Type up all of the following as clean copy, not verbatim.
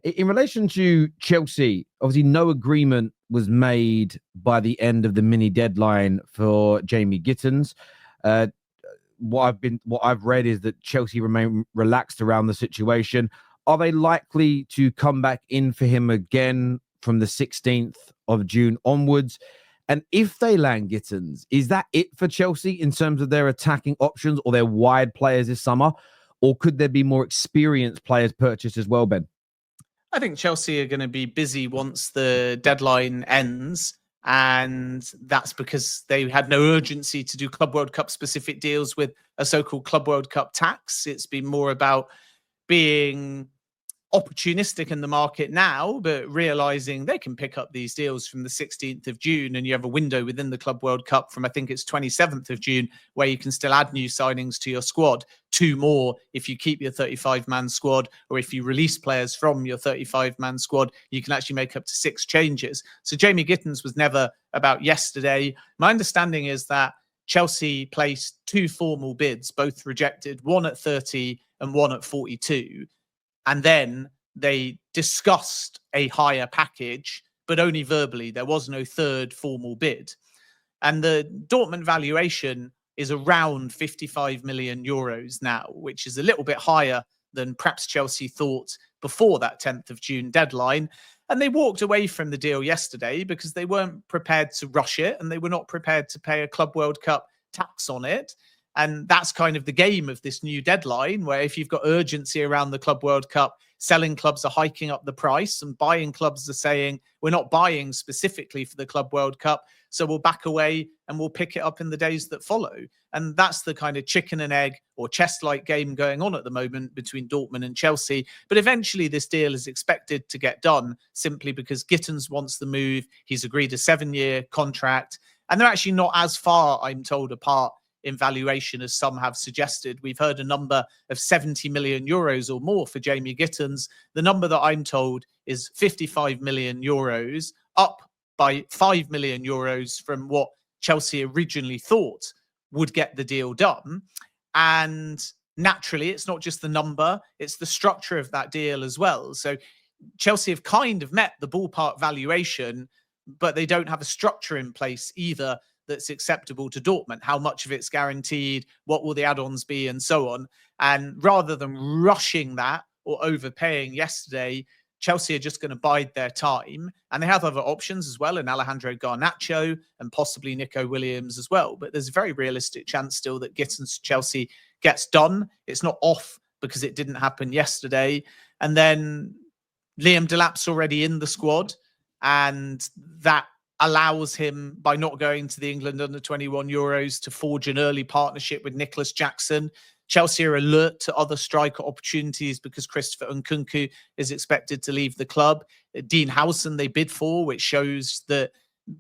In relation to Chelsea, obviously no agreement was made by the end of the mini deadline for Jamie Gittens. What I've read is that Chelsea remain relaxed around the situation. Are they likely to come back in for him again from the 16th of June onwards? And if they land Gittens, is that it for Chelsea in terms of their attacking options or their wide players this summer? Or could there be more experienced players purchased as well, Ben? I think Chelsea are going to be busy once the deadline ends. And that's because they had no urgency to do Club World Cup specific deals with a so-called Club World Cup tax. It's been more about being opportunistic in the market now, but realizing they can pick up these deals from the 16th of June, and you have a window within the Club World Cup from, I think it's 27th of June, where you can still add new signings to your squad, 2 more if you keep your 35-man squad, or if you release players from your 35-man squad, you can actually make up to 6 changes. So Jamie Gittens was never about yesterday. My understanding is that Chelsea placed 2 formal bids, both rejected, one at 30 and one at 42. And then they discussed a higher package, but only verbally. There was no third formal bid. And the Dortmund valuation is around 55 million euros now, which is a little bit higher than perhaps Chelsea thought before that 10th of June deadline. And they walked away from the deal yesterday because they weren't prepared to rush it, and they were not prepared to pay a Club World Cup tax on it. And that's kind of the game of this new deadline, where if you've got urgency around the Club World Cup, selling clubs are hiking up the price and buying clubs are saying, we're not buying specifically for the Club World Cup, so we'll back away and we'll pick it up in the days that follow. And that's the kind of chicken and egg or chess-like game going on at the moment between Dortmund and Chelsea. But eventually this deal is expected to get done simply because Gittens wants the move. He's agreed a 7-year contract, and they're actually not as far, I'm told, apart in valuation as some have suggested. We've heard a number of 70 million euros or more for Jamie Gittens. The number that I'm told is 55 million euros, up by 5 million euros from what Chelsea originally thought would get the deal done. And naturally, it's not just the number, it's the structure of that deal as well. So Chelsea have kind of met the ballpark valuation, but they don't have a structure in place either that's acceptable to Dortmund. How much of it's guaranteed? What will the add-ons be? And so on. And rather than rushing that or overpaying yesterday, Chelsea are just going to bide their time. And they have other options as well in Alejandro Garnacho and possibly Nico Williams as well. But there's a very realistic chance still that Gittens Chelsea gets done. It's not off because it didn't happen yesterday. And then Liam Delap's already in the squad, and that allows him, by not going to the England under-21 Euros, to forge an early partnership with Nicholas Jackson. Chelsea are alert to other striker opportunities because Christopher Nkunku is expected to leave the club. Dean Howson they bid for, which shows that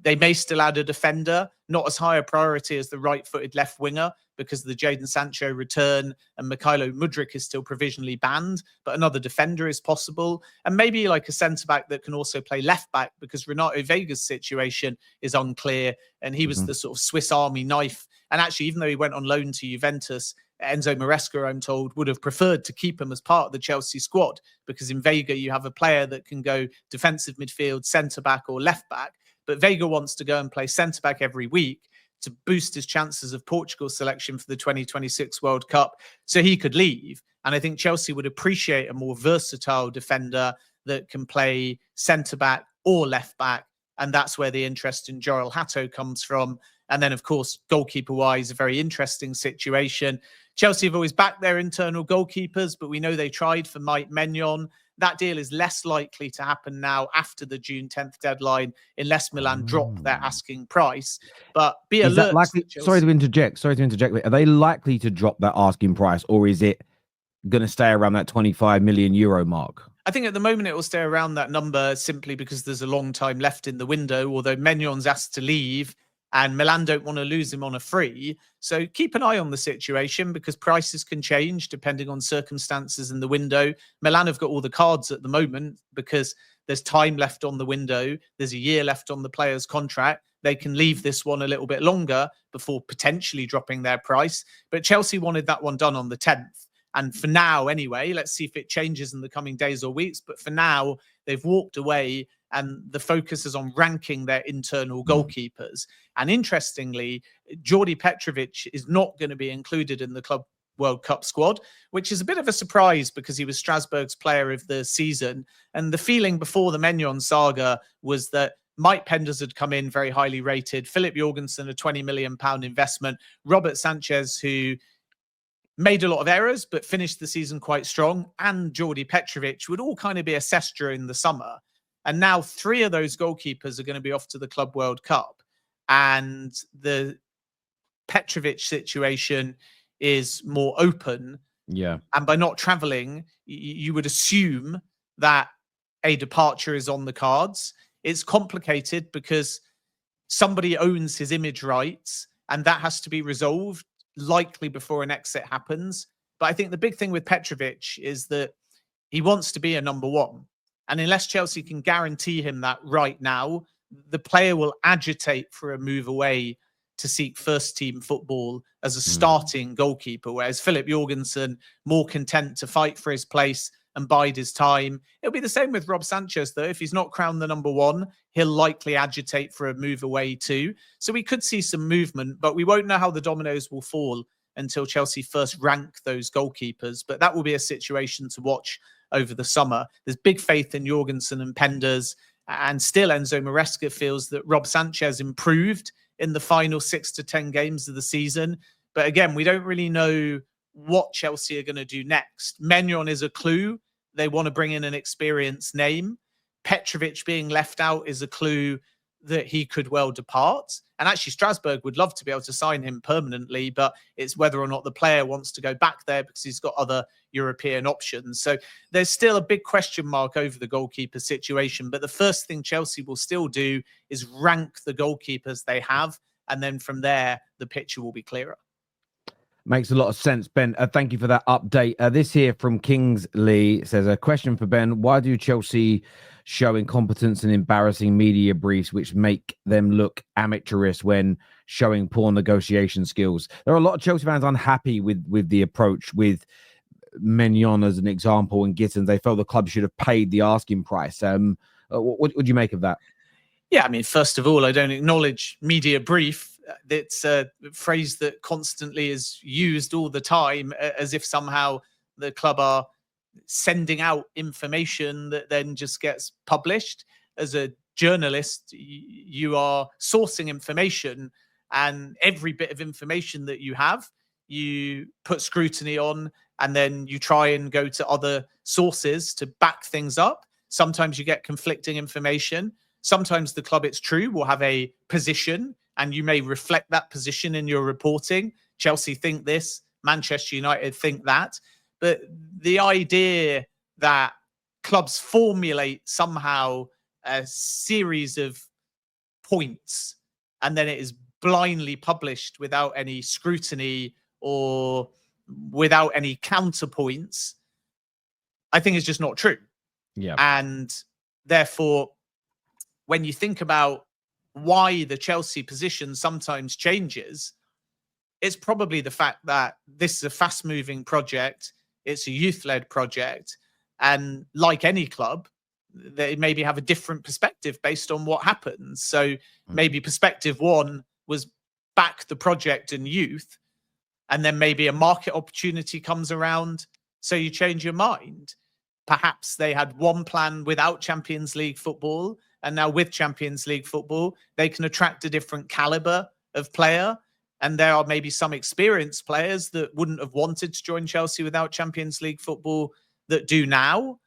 they may still add a defender, not as high a priority as the right-footed left winger because of the Jadon Sancho return, and Mikhailo Mudryk is still provisionally banned, but another defender is possible. And maybe like a centre-back that can also play left-back because Renato Vega's situation is unclear, and he was the sort of Swiss Army knife. And actually, even though he went on loan to Juventus, Enzo Maresca, I'm told, would have preferred to keep him as part of the Chelsea squad because in Vega, you have a player that can go defensive midfield, centre-back or left-back. But Vega wants to go and play centre-back every week to boost his chances of Portugal's selection for the 2026 World Cup, so he could leave. And I think Chelsea would appreciate a more versatile defender that can play centre-back or left-back, and that's where the interest in Joel Hatto comes from. And then, of course, goalkeeper-wise, a very interesting situation. Chelsea have always backed their internal goalkeepers, but we know they tried for Maignan. That deal is less likely to happen now after the June 10th deadline, unless Milan drop their asking price. But be alert. Is that likely? Sorry to interject. Are they likely to drop that asking price, or is it going to stay around that 25 million euro mark? I think at the moment it will stay around that number simply because there's a long time left in the window, although Maignan's asked to leave and Milan don't want to lose him on a free. So keep an eye on the situation because prices can change depending on circumstances in the window. Milan have got all the cards at the moment because there's time left on the window. There's a year left on the player's contract. They can leave this one a little bit longer before potentially dropping their price. But Chelsea wanted that one done on the 10th. And for now, anyway, let's see if it changes in the coming days or weeks. But for now, they've walked away and the focus is on ranking their internal goalkeepers. And interestingly, Jordi Petrovic is not going to be included in the Club World Cup squad, which is a bit of a surprise because he was Strasbourg's player of the season. And the feeling before the Maignan saga was that Mike Penders had come in very highly rated, Philip Jorgensen, a £20 million investment, Robert Sanchez, who made a lot of errors, but finished the season quite strong, and Jordi Petrovic would all kind of be assessed during the summer. And now 3 of those goalkeepers are going to be off to the Club World Cup. And the Petrovic situation is more open. Yeah. And by not traveling, you would assume that a departure is on the cards. It's complicated because somebody owns his image rights, and that has to be resolved likely before an exit happens. But I think the big thing with Petrovic is that he wants to be a number one. And unless Chelsea can guarantee him that right now, the player will agitate for a move away to seek first team football as a starting goalkeeper, whereas Philip Jorgensen more content to fight for his place and bide his time. It'll be the same with Rob Sanchez, though. If he's not crowned the number one, he'll likely agitate for a move away too. So we could see some movement, but we won't know how the dominoes will fall until Chelsea first rank those goalkeepers. But that will be a situation to watch over the summer. There's big faith in Jorgensen and Penders, and still Enzo Maresca feels that Rob Sanchez improved in the final 6 to 10 games of the season. But again, we don't really know what Chelsea are going to do next. Maignan is a clue. They want to bring in an experienced name. Petrovic being left out is a clue that he could well depart. And actually, Strasbourg would love to be able to sign him permanently, but it's whether or not the player wants to go back there because he's got other European options. So there's still a big question mark over the goalkeeper situation. But the first thing Chelsea will still do is rank the goalkeepers they have. And then from there, the picture will be clearer. Makes a lot of sense, Ben. Thank you for that update. This here from Kingsley says, a question for Ben. Why do Chelsea show incompetence and embarrassing media briefs which make them look amateurish when showing poor negotiation skills? There are a lot of Chelsea fans unhappy with the approach with Maignan as an example and Gittens. They felt the club should have paid the asking price. What would you make of that? Yeah, I mean, first of all, I don't acknowledge media brief. It's a phrase that constantly is used all the time as if somehow the club are sending out information that then just gets published. As a journalist, you are sourcing information, and every bit of information that you have, you put scrutiny on, and then you try and go to other sources to back things up. Sometimes you get conflicting information. Sometimes the club, it's true, will have a position, and you may reflect that position in your reporting. Chelsea think this, Manchester United think that. But the idea that clubs formulate somehow a series of points and then it is blindly published without any scrutiny or without any counterpoints, I think is just not true. Yeah. And therefore, when you think about why the Chelsea position sometimes changes, it's probably the fact that this is a fast-moving project. It's a youth-led project. And like any club, they maybe have a different perspective based on what happens. So maybe perspective one was back the project and youth, and then maybe a market opportunity comes around, so you change your mind. Perhaps they had one plan without Champions League football, and now with Champions League football, they can attract a different caliber of player. And there are maybe some experienced players that wouldn't have wanted to join Chelsea without Champions League football that do now.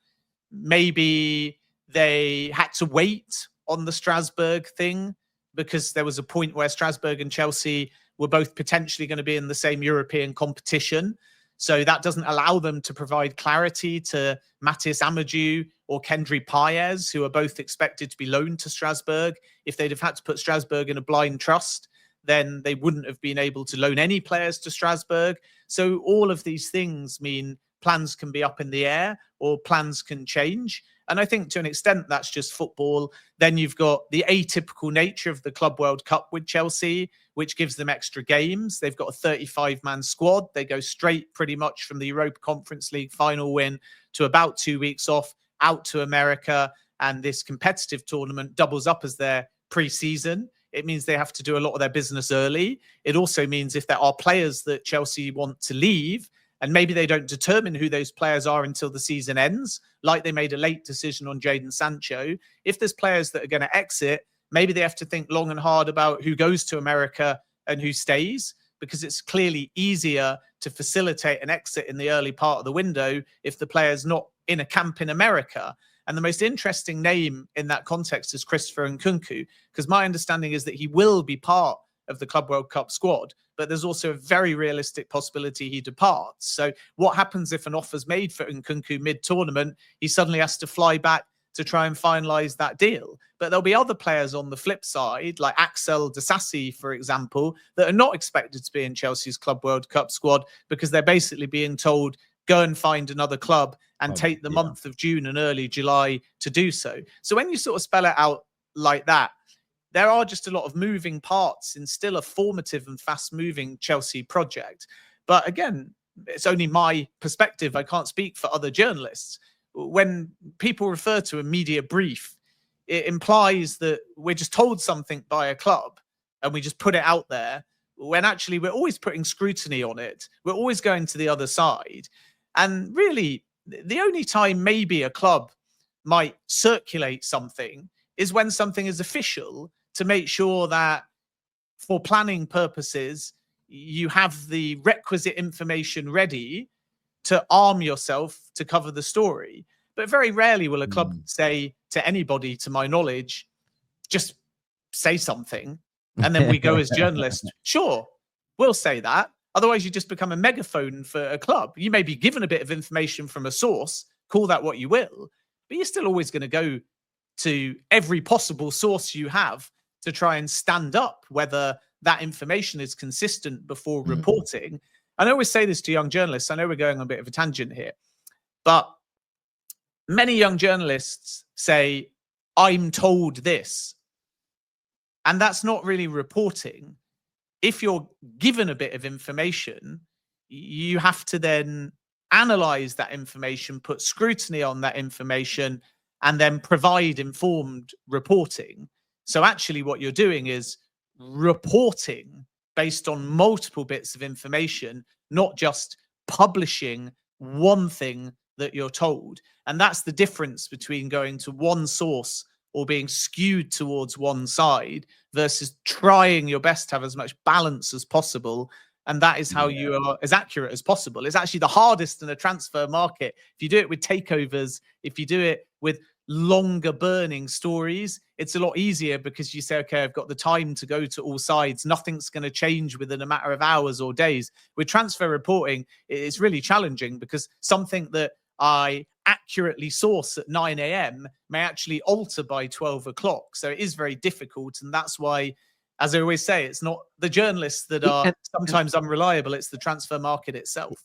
Maybe they had to wait on the Strasbourg thing because there was a point where Strasbourg and Chelsea were both potentially going to be in the same European competition. So that doesn't allow them to provide clarity to Matis Amadou or Kendry Paez, who are both expected to be loaned to Strasbourg. If they'd have had to put Strasbourg in a blind trust, then they wouldn't have been able to loan any players to Strasbourg. So all of these things mean plans can be up in the air or plans can change. And I think to an extent that's just football. Then you've got the atypical nature of the Club World Cup with Chelsea, which gives them extra games. They've got a 35-man squad. They go straight pretty much from the Europa Conference League final win to about 2 weeks off, out to America. And this competitive tournament doubles up as their pre-season. It means they have to do a lot of their business early. It also means if there are players that Chelsea want to leave, and maybe they don't determine who those players are until the season ends, like they made a late decision on Jadon Sancho. If there's players that are going to exit, maybe they have to think long and hard about who goes to America and who stays, because it's clearly easier to facilitate an exit in the early part of the window if the player's not in a camp in America. And the most interesting name in that context is Christopher Nkunku, because my understanding is that he will be part of the Club World Cup squad, but there's also a very realistic possibility he departs. So what happens if an offer's made for Nkunku mid-tournament? He suddenly has to fly back to try and finalise that deal. But there'll be other players on the flip side, like Axel Disasi, for example, that are not expected to be in Chelsea's Club World Cup squad because they're basically being told, go and find another club and take the month of June and early July to do so. So when you sort of spell it out like that, there are just a lot of moving parts in still a formative and fast-moving Chelsea project. But again, it's only my perspective. I can't speak for other journalists. When people refer to a media brief, it implies that we're just told something by a club and we just put it out there, when actually we're always putting scrutiny on it. We're always going to the other side. And really, the only time maybe a club might circulate something is when something is official, to make sure that for planning purposes, you have the requisite information ready to arm yourself to cover the story. But very rarely will a club say to anybody, to my knowledge, just say something. And then we go as journalists, sure, we'll say that. Otherwise, you just become a megaphone for a club. You may be given a bit of information from a source, call that what you will, but you're still always going to go to every possible source you have to try and stand up whether that information is consistent before reporting. And I always say this to young journalists. I know we're going on a bit of a tangent here, but many young journalists say, I'm told this. And that's not really reporting. If you're given a bit of information, you have to then analyze that information, put scrutiny on that information, and then provide informed reporting. So actually what you're doing is reporting based on multiple bits of information, not just publishing one thing that you're told. And that's the difference between going to one source or being skewed towards one side versus trying your best to have as much balance as possible. And that is how you are as accurate as possible. It's actually the hardest in a transfer market. If you do it with takeovers, if you do it with longer burning stories, it's a lot easier because you say, okay, I've got the time to go to all sides. Nothing's going to change within a matter of hours or days. With transfer reporting, it's really challenging because something that I accurately source at 9 a.m. may actually alter by 12 o'clock. So it is very difficult. And that's why, as I always say, it's not the journalists that are sometimes unreliable. It's the transfer market itself.